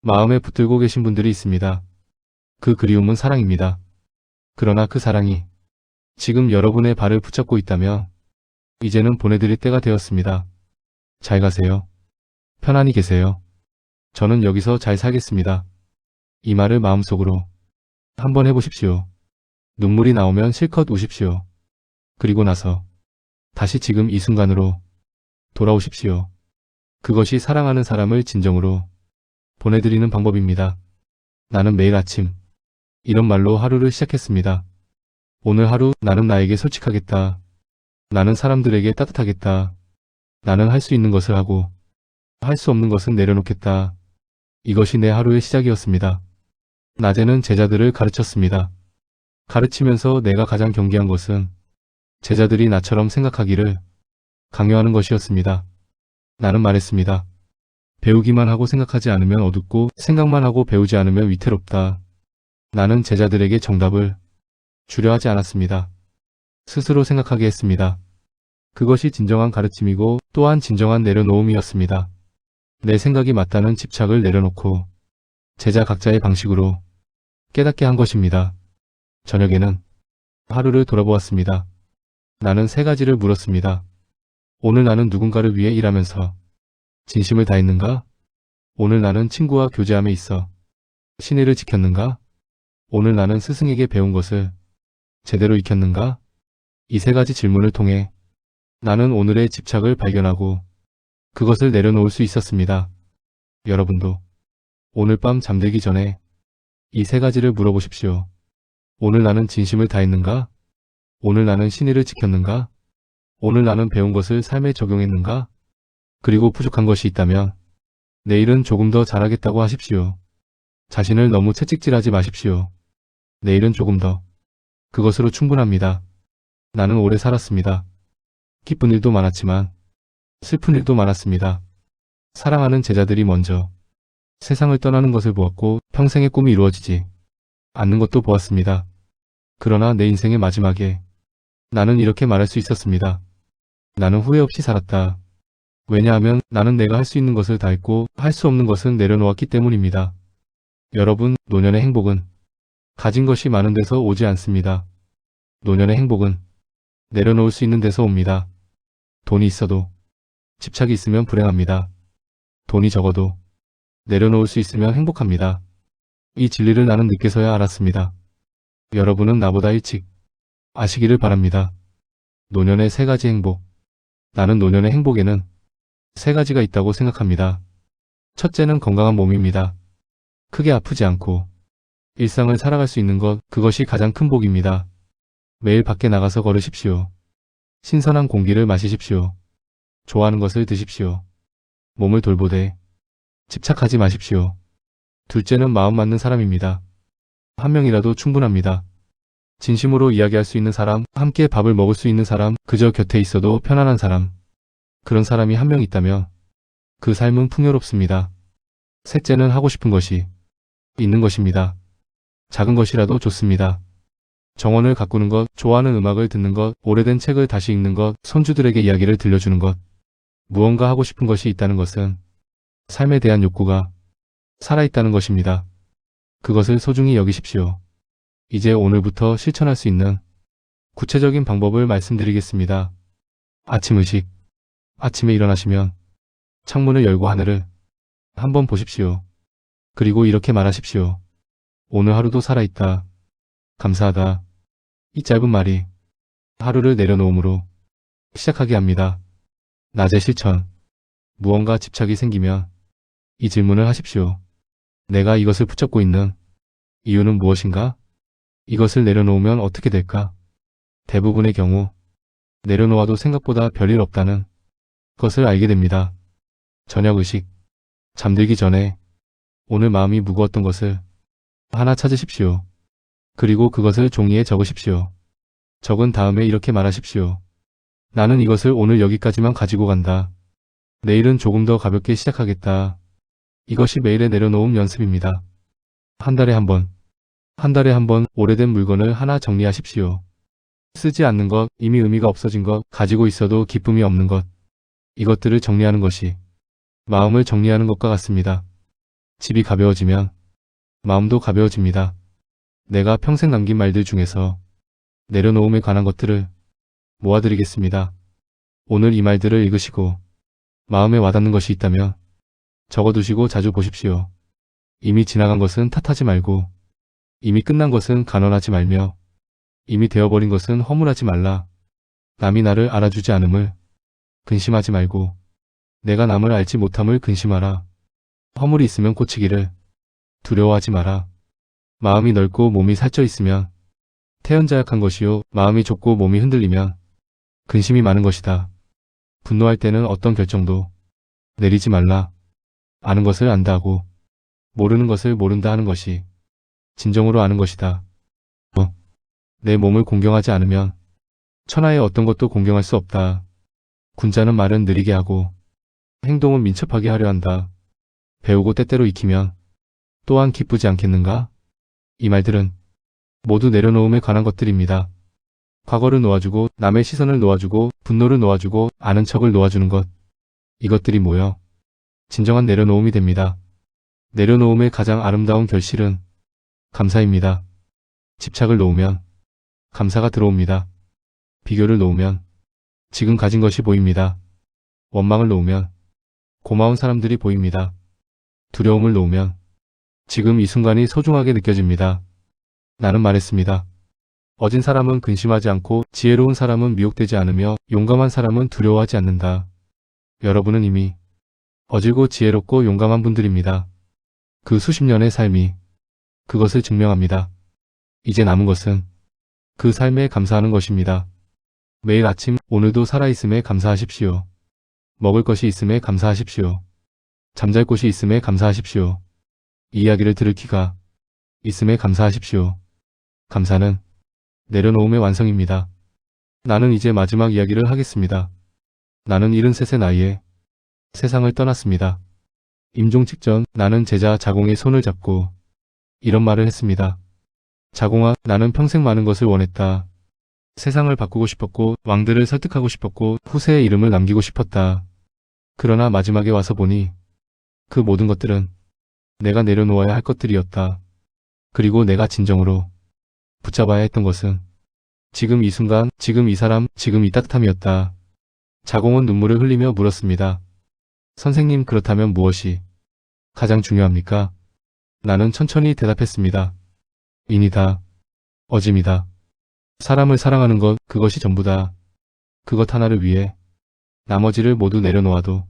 마음에 붙들고 계신 분들이 있습니다. 그 그리움은 사랑입니다. 그러나 그 사랑이 지금 여러분의 발을 붙잡고 있다면 이제는 보내드릴 때가 되었습니다. 잘 가세요. 편안히 계세요. 저는 여기서 잘 살겠습니다. 이 말을 마음속으로 한번 해보십시오. 눈물이 나오면 실컷 우십시오. 그리고 나서 다시 지금 이 순간으로 돌아오십시오. 그것이 사랑하는 사람을 진정으로 보내드리는 방법입니다. 나는 매일 아침 이런 말로 하루를 시작했습니다. 오늘 하루 나는 나에게 솔직하겠다. 나는 사람들에게 따뜻하겠다. 나는 할 수 있는 것을 하고 할 수 없는 것은 내려놓겠다. 이것이 내 하루의 시작이었습니다. 낮에는 제자들을 가르쳤습니다. 가르치면서 내가 가장 경계한 것은 제자들이 나처럼 생각하기를 강요하는 것이었습니다. 나는 말했습니다. 배우기만 하고 생각하지 않으면 어둡고 생각만 하고 배우지 않으면 위태롭다. 나는 제자들에게 정답을 주려 하지 않았습니다. 스스로 생각하게 했습니다. 그것이 진정한 가르침이고 또한 진정한 내려놓음이었습니다. 내 생각이 맞다는 집착을 내려놓고 제자 각자의 방식으로 깨닫게 한 것입니다. 저녁에는 하루를 돌아보았습니다. 나는 3가지를 물었습니다. 오늘 나는 누군가를 위해 일하면서 진심을 다했는가? 오늘 나는 친구와 교제함에 있어 신의를 지켰는가? 오늘 나는 스승에게 배운 것을 제대로 익혔는가? 이 3가지 질문을 통해 나는 오늘의 집착을 발견하고 그것을 내려놓을 수 있었습니다. 여러분도 오늘 밤 잠들기 전에 이 3가지를 물어보십시오. 오늘 나는 진심을 다했는가? 오늘 나는 신의를 지켰는가? 오늘 나는 배운 것을 삶에 적용했는가? 그리고 부족한 것이 있다면 내일은 조금 더 잘하겠다고 하십시오. 자신을 너무 채찍질하지 마십시오. 내일은 조금 더. 그것으로 충분합니다. 나는 오래 살았습니다. 기쁜 일도 많았지만 슬픈 일도 많았습니다. 사랑하는 제자들이 먼저 세상을 떠나는 것을 보았고 평생의 꿈이 이루어지지 않는 것도 보았습니다. 그러나 내 인생의 마지막에 나는 이렇게 말할 수 있었습니다. 나는 후회 없이 살았다. 왜냐하면 나는 내가 할 수 있는 것을 다 했고 할 수 없는 것은 내려놓았기 때문입니다. 여러분, 노년의 행복은 가진 것이 많은 데서 오지 않습니다. 노년의 행복은 내려놓을 수 있는 데서 옵니다. 돈이 있어도 집착이 있으면 불행합니다. 돈이 적어도 내려놓을 수 있으면 행복합니다. 이 진리를 나는 늦게서야 알았습니다. 여러분은 나보다 일찍 아시기를 바랍니다. 노년의 3가지 행복. 나는 노년의 행복에는 3가지가 있다고 생각합니다. 첫째는 건강한 몸입니다. 크게 아프지 않고 일상을 살아갈 수 있는 것, 그것이 가장 큰 복입니다. 매일 밖에 나가서 걸으십시오. 신선한 공기를 마시십시오. 좋아하는 것을 드십시오. 몸을 돌보되 집착하지 마십시오. 둘째는 마음 맞는 사람입니다. 한 명이라도 충분합니다. 진심으로 이야기할 수 있는 사람, 함께 밥을 먹을 수 있는 사람, 그저 곁에 있어도 편안한 사람. 그런 사람이 한 명 있다면 그 삶은 풍요롭습니다. 셋째는 하고 싶은 것이 있는 것입니다. 작은 것이라도 좋습니다. 정원을 가꾸는 것, 좋아하는 음악을 듣는 것, 오래된 책을 다시 읽는 것, 손주들에게 이야기를 들려주는 것. 무언가 하고 싶은 것이 있다는 것은 삶에 대한 욕구가 살아있다는 것입니다. 그것을 소중히 여기십시오. 이제 오늘부터 실천할 수 있는 구체적인 방법을 말씀드리겠습니다. 아침 의식. 아침에 일어나시면 창문을 열고 하늘을 한번 보십시오. 그리고 이렇게 말하십시오. 오늘 하루도 살아있다. 감사하다. 이 짧은 말이 하루를 내려놓음으로 시작하게 합니다. 낮의 실천. 무언가 집착이 생기면 이 질문을 하십시오. 내가 이것을 붙잡고 있는 이유는 무엇인가? 이것을 내려놓으면 어떻게 될까? 대부분의 경우 내려놓아도 생각보다 별일 없다는 것을 알게 됩니다. 저녁 의식. 잠들기 전에 오늘 마음이 무거웠던 것을 하나 찾으십시오. 그리고 그것을 종이에 적으십시오. 적은 다음에 이렇게 말하십시오. 나는 이것을 오늘 여기까지만 가지고 간다. 내일은 조금 더 가볍게 시작하겠다. 이것이 매일의 내려놓음 연습입니다. 한 달에 한 번 오래된 물건을 하나 정리하십시오. 쓰지 않는 것, 이미 의미가 없어진 것, 가지고 있어도 기쁨이 없는 것. 이것들을 정리하는 것이 마음을 정리하는 것과 같습니다. 집이 가벼워지면 마음도 가벼워집니다. 내가 평생 남긴 말들 중에서 내려놓음에 관한 것들을 모아드리겠습니다. 오늘 이 말들을 읽으시고 마음에 와닿는 것이 있다면 적어두시고 자주 보십시오. 이미 지나간 것은 탓하지 말고 이미 끝난 것은 간언하지 말며 이미 되어버린 것은 허물하지 말라. 남이 나를 알아주지 않음을 근심하지 말고 내가 남을 알지 못함을 근심하라. 허물이 있으면 고치기를 두려워하지 마라. 마음이 넓고 몸이 살쪄 있으면 태연자약한 것이요 마음이 좁고 몸이 흔들리면 근심이 많은 것이다. 분노할 때는 어떤 결정도 내리지 말라. 아는 것을 안다 하고 모르는 것을 모른다 하는 것이 진정으로 아는 것이다. 내 몸을 공경하지 않으면 천하의 어떤 것도 공경할 수 없다. 군자는 말은 느리게 하고 행동은 민첩하게 하려 한다. 배우고 때때로 익히면 또한 기쁘지 않겠는가? 이 말들은 모두 내려놓음에 관한 것들입니다. 과거를 놓아주고 남의 시선을 놓아주고 분노를 놓아주고 아는 척을 놓아주는 것. 이것들이 모여 진정한 내려놓음이 됩니다. 내려놓음의 가장 아름다운 결실은 감사입니다. 집착을 놓으면 감사가 들어옵니다. 비교를 놓으면 지금 가진 것이 보입니다. 원망을 놓으면 고마운 사람들이 보입니다. 두려움을 놓으면 지금 이 순간이 소중하게 느껴집니다. 나는 말했습니다. 어진 사람은 근심하지 않고 지혜로운 사람은 미혹되지 않으며 용감한 사람은 두려워하지 않는다. 여러분은 이미 어질고 지혜롭고 용감한 분들입니다. 그 수십 년의 삶이 그것을 증명합니다. 이제 남은 것은 그 삶에 감사하는 것입니다. 매일 아침 오늘도 살아있음에 감사하십시오. 먹을 것이 있음에 감사하십시오. 잠잘 곳이 있음에 감사하십시오. 이야기를 들을 귀가 있음에 감사하십시오. 감사는 내려놓음의 완성입니다. 나는 이제 마지막 이야기를 하겠습니다. 나는 73의 나이에 세상을 떠났습니다. 임종 직전 나는 제자 자공의 손을 잡고 이런 말을 했습니다. 자공아, 나는 평생 많은 것을 원했다. 세상을 바꾸고 싶었고 왕들을 설득하고 싶었고 후세의 이름을 남기고 싶었다. 그러나 마지막에 와서 보니 그 모든 것들은 내가 내려놓아야 할 것들이었다. 그리고 내가 진정으로 붙잡아야 했던 것은 지금 이 순간, 지금 이 사람, 지금 이 따뜻함이었다. 자공은 눈물을 흘리며 물었습니다. 선생님, 그렇다면 무엇이 가장 중요합니까? 나는 천천히 대답했습니다. 인이다. 어짐이다. 사람을 사랑하는 것, 그것이 전부다. 그것 하나를 위해 나머지를 모두 내려놓아도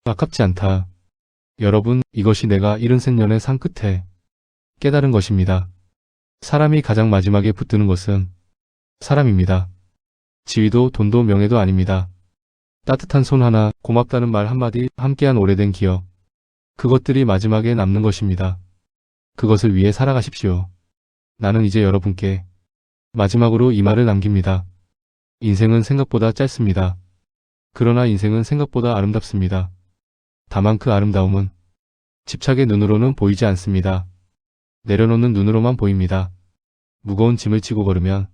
아깝지 않다. 여러분, 이것이 내가 73년의 산 끝에 깨달은 것입니다. 사람이 가장 마지막에 붙드는 것은 사람입니다. 지위도 돈도 명예도 아닙니다. 따뜻한 손 하나, 고맙다는 말 한마디, 함께한 오래된 기억. 그것들이 마지막에 남는 것입니다. 그것을 위해 살아가십시오. 나는 이제 여러분께 마지막으로 이 말을 남깁니다. 인생은 생각보다 짧습니다. 그러나 인생은 생각보다 아름답습니다. 다만 그 아름다움은 집착의 눈으로는 보이지 않습니다. 내려놓는 눈으로만 보입니다. 무거운 짐을 지고 걸으면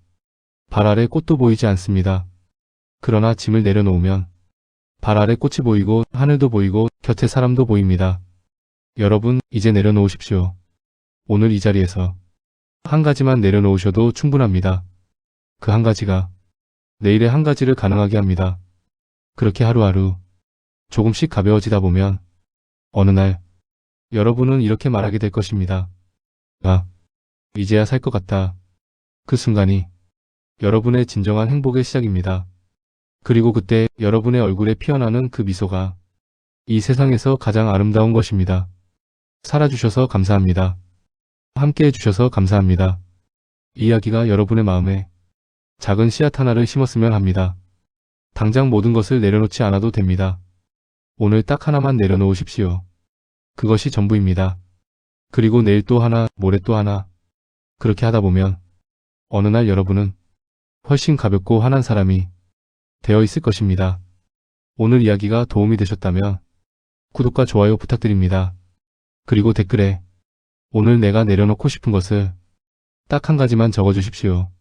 발 아래 꽃도 보이지 않습니다. 그러나 짐을 내려놓으면 발 아래 꽃이 보이고 하늘도 보이고 곁에 사람도 보입니다. 여러분, 이제 내려놓으십시오. 오늘 이 자리에서 한 가지만 내려놓으셔도 충분합니다. 그 한 가지가 내일의 한 가지를 가능하게 합니다. 그렇게 하루하루 조금씩 가벼워지다 보면 어느 날 여러분은 이렇게 말하게 될 것입니다. 아, 이제야 살 것 같다. 그 순간이 여러분의 진정한 행복의 시작입니다. 그리고 그때 여러분의 얼굴에 피어나는 그 미소가 이 세상에서 가장 아름다운 것입니다. 살아주셔서 감사합니다. 함께 해주셔서 감사합니다. 이 이야기가 여러분의 마음에 작은 씨앗 하나를 심었으면 합니다. 당장 모든 것을 내려놓지 않아도 됩니다. 오늘 딱 하나만 내려놓으십시오. 그것이 전부입니다. 그리고 내일 또 하나, 모레 또 하나. 그렇게 하다 보면 어느 날 여러분은 훨씬 가볍고 환한 사람이 되어 있을 것입니다. 오늘 이야기가 도움이 되셨다면 구독과 좋아요 부탁드립니다. 그리고 댓글에 오늘 내가 내려놓고 싶은 것을 딱 한 가지만 적어주십시오.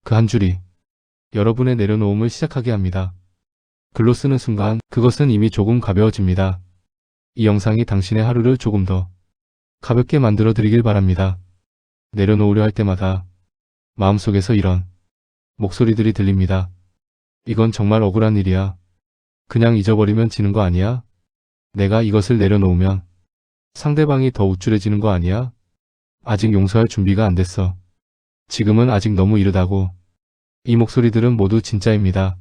그 한 줄이 여러분의 내려놓음을 시작하게 합니다. 글로 쓰는 순간 그것은 이미 조금 가벼워집니다. 이 영상이 당신의 하루를 조금 더 가볍게 만들어 드리길 바랍니다. 내려놓으려 할 때마다 마음속에서 이런 목소리들이 들립니다. 이건 정말 억울한 일이야. 그냥 잊어버리면 지는 거 아니야? 내가 이것을 내려놓으면 상대방이 더 우쭐해지는 거 아니야? 아직 용서할 준비가 안 됐어. 지금은 아직 너무 이르다고. 이 목소리들은 모두 진짜입니다.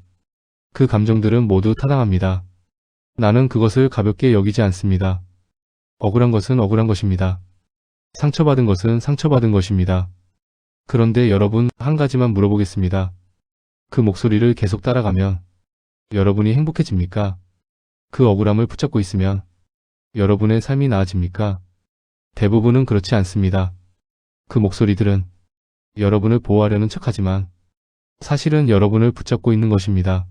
그 감정들은 모두 타당합니다. 나는 그것을 가볍게 여기지 않습니다. 억울한 것은 억울한 것입니다. 상처받은 것은 상처받은 것입니다. 그런데 여러분, 한 가지만 물어보겠습니다. 그 목소리를 계속 따라가면 여러분이 행복해집니까? 그 억울함을 붙잡고 있으면 여러분의 삶이 나아집니까? 대부분은 그렇지 않습니다. 그 목소리들은 여러분을 보호하려는 척하지만 사실은 여러분을 붙잡고 있는 것입니다.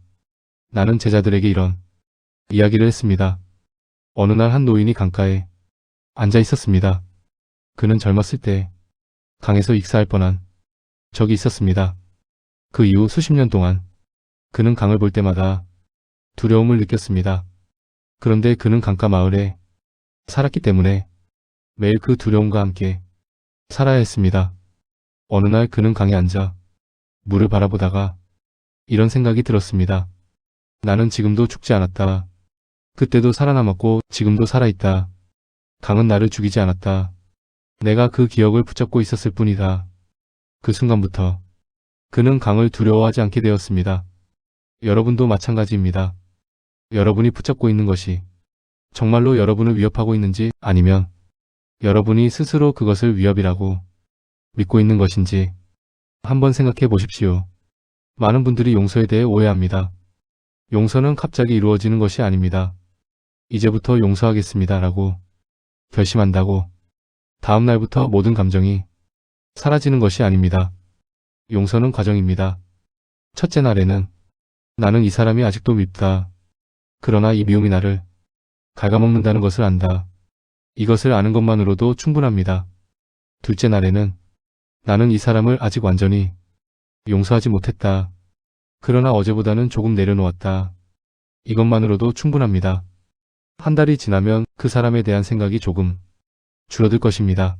나는 제자들에게 이런 이야기를 했습니다. 어느 날 한 노인이 강가에 앉아 있었습니다. 그는 젊었을 때 강에서 익사할 뻔한 적이 있었습니다. 그 이후 수십 년 동안 그는 강을 볼 때마다 두려움을 느꼈습니다. 그런데 그는 강가 마을에 살았기 때문에 매일 그 두려움과 함께 살아야 했습니다. 어느 날 그는 강에 앉아 물을 바라보다가 이런 생각이 들었습니다. 나는 지금도 죽지 않았다. 그때도 살아남았고 지금도 살아있다. 강은 나를 죽이지 않았다. 내가 그 기억을 붙잡고 있었을 뿐이다. 그 순간부터 그는 강을 두려워하지 않게 되었습니다. 여러분도 마찬가지입니다. 여러분이 붙잡고 있는 것이 정말로 여러분을 위협하고 있는지 아니면 여러분이 스스로 그것을 위협이라고 믿고 있는 것인지 한번 생각해 보십시오. 많은 분들이 용서에 대해 오해합니다. 용서는 갑자기 이루어지는 것이 아닙니다. 이제부터 용서하겠습니다 라고 결심한다고 다음 날부터 모든 감정이 사라지는 것이 아닙니다. 용서는 과정입니다. 첫째 날에는 나는 이 사람이 아직도 밉다. 그러나 이 미움이 나를 갉아먹는다는 것을 안다. 이것을 아는 것만으로도 충분합니다. 둘째 날에는 나는 이 사람을 아직 완전히 용서하지 못했다. 그러나 어제보다는 조금 내려놓았다. 이것만으로도 충분합니다. 한 달이 지나면 그 사람에 대한 생각이 조금 줄어들 것입니다.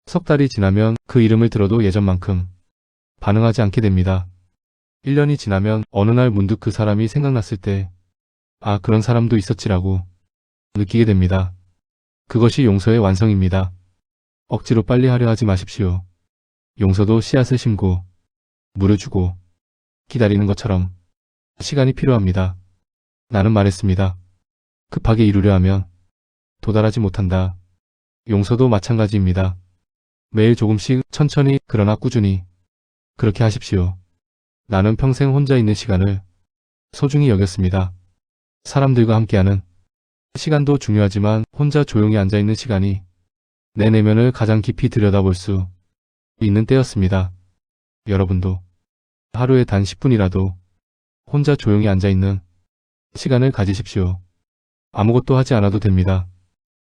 석 달이 지나면 그 이름을 들어도 예전만큼 반응하지 않게 됩니다. 1년이 지나면 어느 날 문득 그 사람이 생각났을 때, 아, 그런 사람도 있었지라고 느끼게 됩니다. 그것이 용서의 완성입니다. 억지로 빨리 하려 하지 마십시오. 용서도 씨앗을 심고, 물을 주고, 기다리는 것처럼 시간이 필요합니다. 나는 말했습니다. 급하게 이루려 하면 도달하지 못한다. 용서도 마찬가지입니다. 매일 조금씩 천천히 그러나 꾸준히 그렇게 하십시오. 나는 평생 혼자 있는 시간을 소중히 여겼습니다. 사람들과 함께하는 시간도 중요하지만 혼자 조용히 앉아있는 시간이 내 내면을 가장 깊이 들여다볼 수 있는 때였습니다. 여러분도 하루에 단 10분이라도 혼자 조용히 앉아있는 시간을 가지십시오. 아무것도 하지 않아도 됩니다.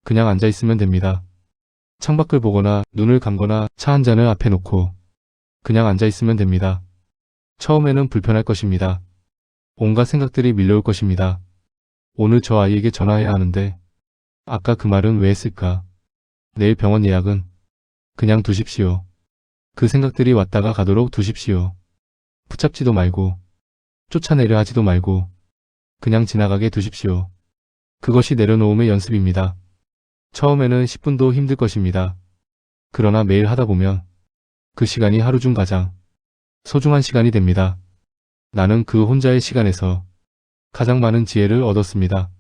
그냥 앉아있으면 됩니다. 창밖을 보거나 눈을 감거나 차 한 잔을 앞에 놓고 그냥 앉아있으면 됩니다. 처음에는 불편할 것입니다. 온갖 생각들이 밀려올 것입니다. 오늘 저 아이에게 전화해야 하는데 아까 그 말은 왜 했을까? 내일 병원 예약은 그냥 두십시오. 그 생각들이 왔다가 가도록 두십시오. 붙잡지도 말고 쫓아내려 하지도 말고 그냥 지나가게 두십시오. 그것이 내려놓음의 연습입니다. 처음에는 10분도 힘들 것입니다. 그러나 매일 하다 보면 그 시간이 하루 중 가장 소중한 시간이 됩니다. 나는 그 혼자의 시간에서 가장 많은 지혜를 얻었습니다.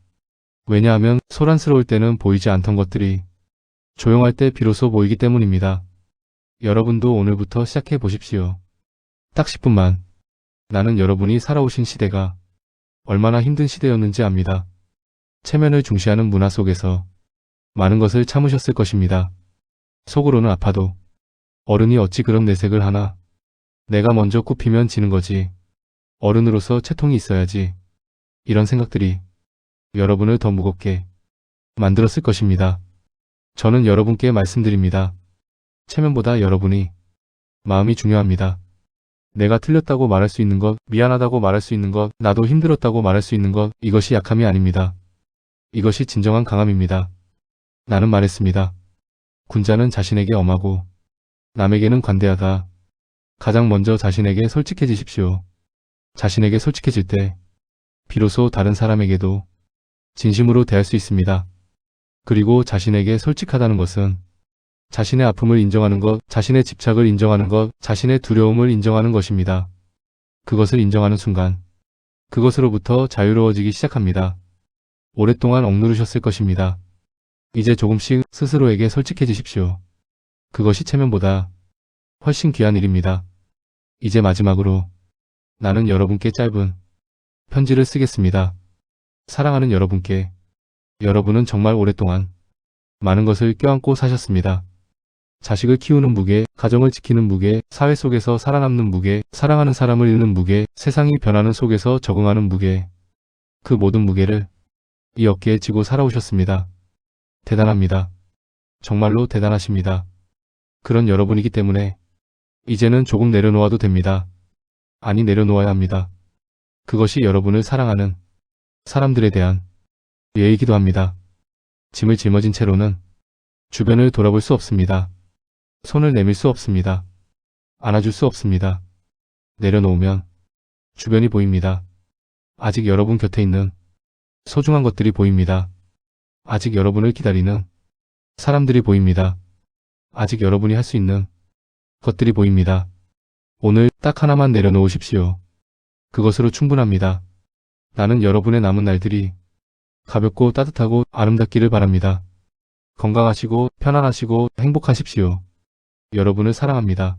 왜냐하면 소란스러울 때는 보이지 않던 것들이 조용할 때 비로소 보이기 때문입니다. 여러분도 오늘부터 시작해 보십시오. 딱 10분만. 나는 여러분이 살아오신 시대가 얼마나 힘든 시대였는지 압니다. 체면을 중시하는 문화 속에서 많은 것을 참으셨을 것입니다. 속으로는 아파도 어른이 어찌 그런 내색을 하나. 내가 먼저 굽히면 지는 거지. 어른으로서 채통이 있어야지. 이런 생각들이 여러분을 더 무겁게 만들었을 것입니다. 저는 여러분께 말씀드립니다. 체면보다 여러분이 마음이 중요합니다. 내가 틀렸다고 말할 수 있는 것, 미안하다고 말할 수 있는 것, 나도 힘들었다고 말할 수 있는 것, 이것이 약함이 아닙니다. 이것이 진정한 강함입니다. 나는 말했습니다. 군자는 자신에게 엄하고 남에게는 관대하다. 가장 먼저 자신에게 솔직해지십시오. 자신에게 솔직해질 때 비로소 다른 사람에게도 진심으로 대할 수 있습니다. 그리고 자신에게 솔직하다는 것은 자신의 아픔을 인정하는 것, 자신의 집착을 인정하는 것, 자신의 두려움을 인정하는 것입니다. 그것을 인정하는 순간 그것으로부터 자유로워지기 시작합니다. 오랫동안 억누르셨을 것입니다. 이제 조금씩 스스로에게 솔직해지십시오. 그것이 체면보다 훨씬 귀한 일입니다. 이제 마지막으로 나는 여러분께 짧은 편지를 쓰겠습니다. 사랑하는 여러분께, 여러분은 정말 오랫동안 많은 것을 껴안고 사셨습니다. 자식을 키우는 무게, 가정을 지키는 무게, 사회 속에서 살아남는 무게, 사랑하는 사람을 잃는 무게, 세상이 변하는 속에서 적응하는 무게, 그 모든 무게를 이 어깨에 지고 살아오셨습니다. 대단합니다. 정말로 대단하십니다. 그런 여러분이기 때문에 이제는 조금 내려놓아도 됩니다. 아니, 내려놓아야 합니다. 그것이 여러분을 사랑하는 사람들에 대한 예의이기도 합니다. 짐을 짊어진 채로는 주변을 돌아볼 수 없습니다. 손을 내밀 수 없습니다. 안아줄 수 없습니다. 내려놓으면 주변이 보입니다. 아직 여러분 곁에 있는 소중한 것들이 보입니다. 아직 여러분을 기다리는 사람들이 보입니다. 아직 여러분이 할 수 있는 것들이 보입니다. 오늘 딱 하나만 내려놓으십시오. 그것으로 충분합니다. 나는 여러분의 남은 날들이 가볍고 따뜻하고 아름답기를 바랍니다. 건강하시고 편안하시고 행복하십시오. 여러분을 사랑합니다.